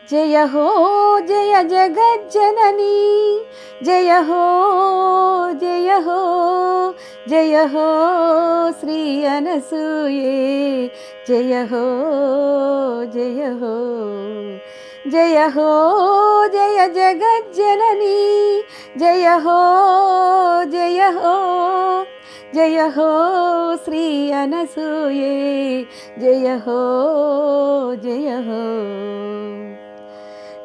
జయ హో జయ జగజ్జననీ జయ హో జయ హో జయ హో శ్రీ అనసూయే జయ హో జయ హో జయ హో జయ జగజ్జననీ జయ హో జయ హో జయ హో శ్రీ అనసూయే జయ హో జయ హో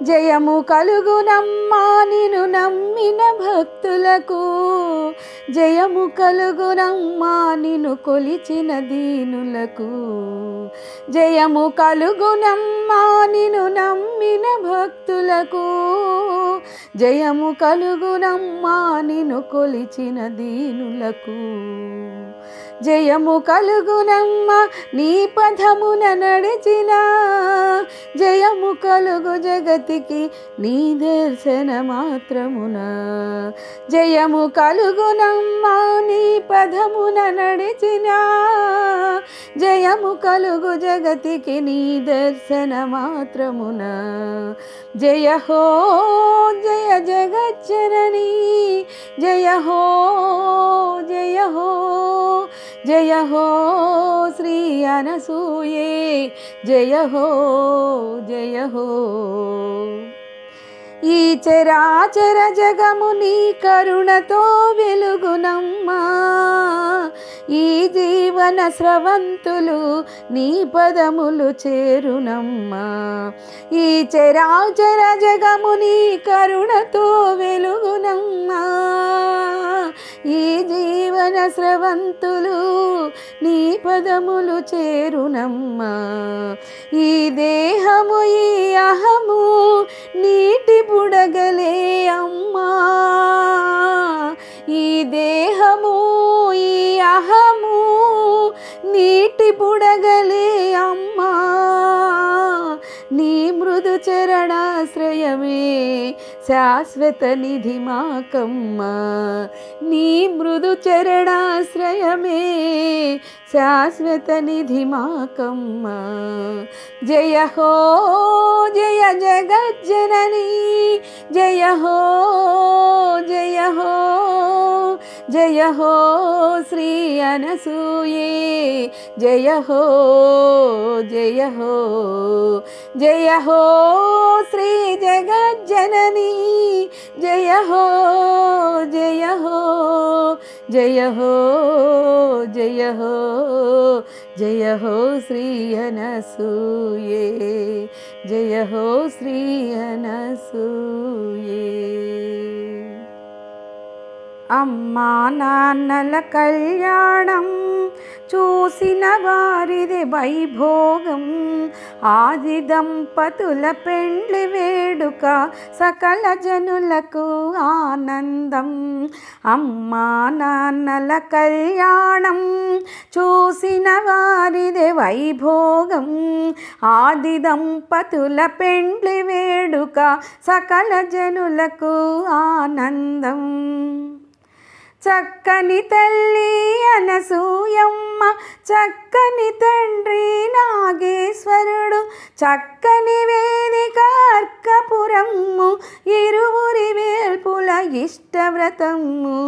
జయము కలుగునమ్మా నిన్ను నమ్మిన భక్తులకు జయము కలుగునమ్మా నిన్ను కొలిచిన దీనులకు జయము కలుగునమ్మా నిన్ను నమ్మిన భక్తులకు జయము కలుగునమ్మా నిన్ను కొలిచిన దీనులకు జయము కలుగునమ్మా నీ పదమున నడిచిన జయము కలుగు జగతికి నీ దర్శన మాత్రమున జయము కలుగునమ్మా నీ పదమున నడిచిన జయము కలుగు జగతికి నీ దర్శన మాత్రమున జయ హో జయ జగజ్జననీ జయ హో జయ హో జయ హో శ్రీ అనసూయే జయ హో జయ హో ఈ చరాచర జగము నీ కరుణతో వెలుగునమ్మా ఈ జీవన స్రవంతులు నీ పదములు చేరునమ్మా ఈ చరాచర జగము నీ కరుణతో వెలుగునమ్మా ఈ జీవన స్రవంతులు నీ పదములు చేరునమ్మా ఈ దేహము ఈ అహము నీటి బుడగలే అమ్మా ఈ దేహము ఈ అహము నీటి బుడగలే అమ్మా నీ మృదు చరణాశ్రయమే శాశ్వత నిధి మాకమ్మా నీ మృదు చరణాశ్రయమే శాశ్వత నిధి మాకమ్మా జయ హో జయ జగజ్జననీ జయ హో జయ హో జయ హో శ్రీ అనసూయే జయ హో జయ హో జయ హో శ్రీ జగజ్జననీ జయ హో జయ హో జయ హో జయ హో జయ హో శ్రీ అనసూయే జయ హో శ్రీ అనసూయే అమ్మా నాన్నల కళ్యాణం చూసిన వారిది వైభోగం ఆది దంపతుల పెండ్లి వేడుక సకల జనులకు ఆనందం అమ్మా నాన్నల కళ్యాణం చూసిన వారిది వైభోగం ఆది దంపతుల పెండ్లి వేడుక సకల జనులకు ఆనందం చక్కని తల్లి అనసూయమ్మ చక్కని తండ్రి నాగేశ్వరుడు చక్కని వేదిక అర్కపురమ్ము ఇరువురి వేల్పుల ఇష్టవ్రతము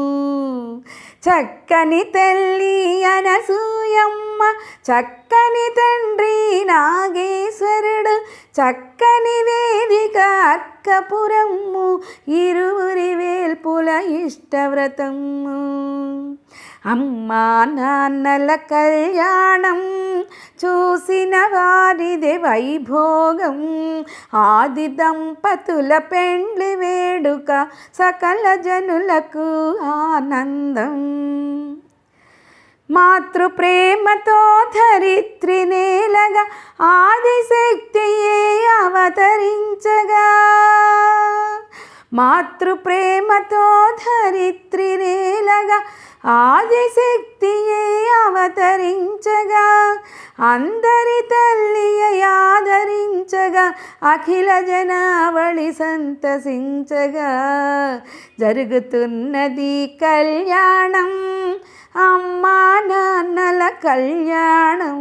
చక్కని తల్లి అనసూయమ్మ చక్కని తండ్రి నాగేశ్వరుడు చక్కని వేదిక అర్కపురమ్ము ఇరువురి వేల్పుల ఇష్టవ్రతము అమ్మా నాన్నల కళ్యాణం చూసిన వారిది వైభోగం ఆది దంపతుల పెండ్లి వేడుక సకల జనులకు ఆనందం మాతృ ప్రేమతో ధరిత్రి నేలగా ఆదిశక్తియే అవతరించగా మాతృ ప్రేమతో ధరిత్రి నేలగా ఆదిశక్తియే అవతరించగా అందరి తల్లి ఆదరించగా అఖిల జనావళి సంతసించగా జరుగుతున్నది కళ్యాణం అమ్మా నాన్నల కళ్యాణం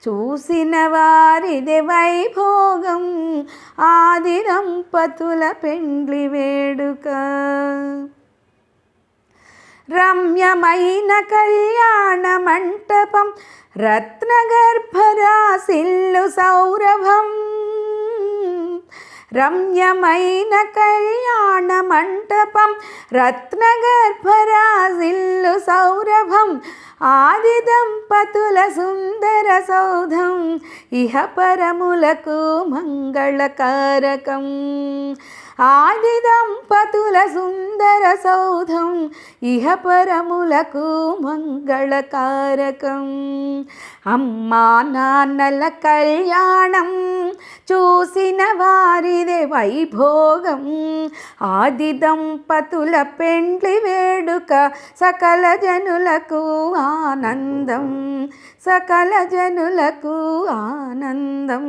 చూసిన వారిది వైభోగం, ఆది దంపతుల పెండ్లి వేడుక. రమ్యమైన కళ్యాణ మంటపం, రత్నగర్భరాశిల్లు సౌరభం. రమ్యమైన కళ్యాణ మంటపం, రత్నగర్భరాశిల్లు సౌరభం, ఆది దంపతుల సుందర సౌధం, ఇహ పరములకు మంగళకారకం. ఆది దంపతుల సుందర సౌధం, ఇహ పరములకు మంగళకారకం. అమ్మా నాన్నల కళ్యాణం చూసిన వారిదే వైభోగం, ఆది దంపతుల పెండ్లి వేడుక, సకల జనులకు ఆనందం, సకల జనులకు ఆనందం.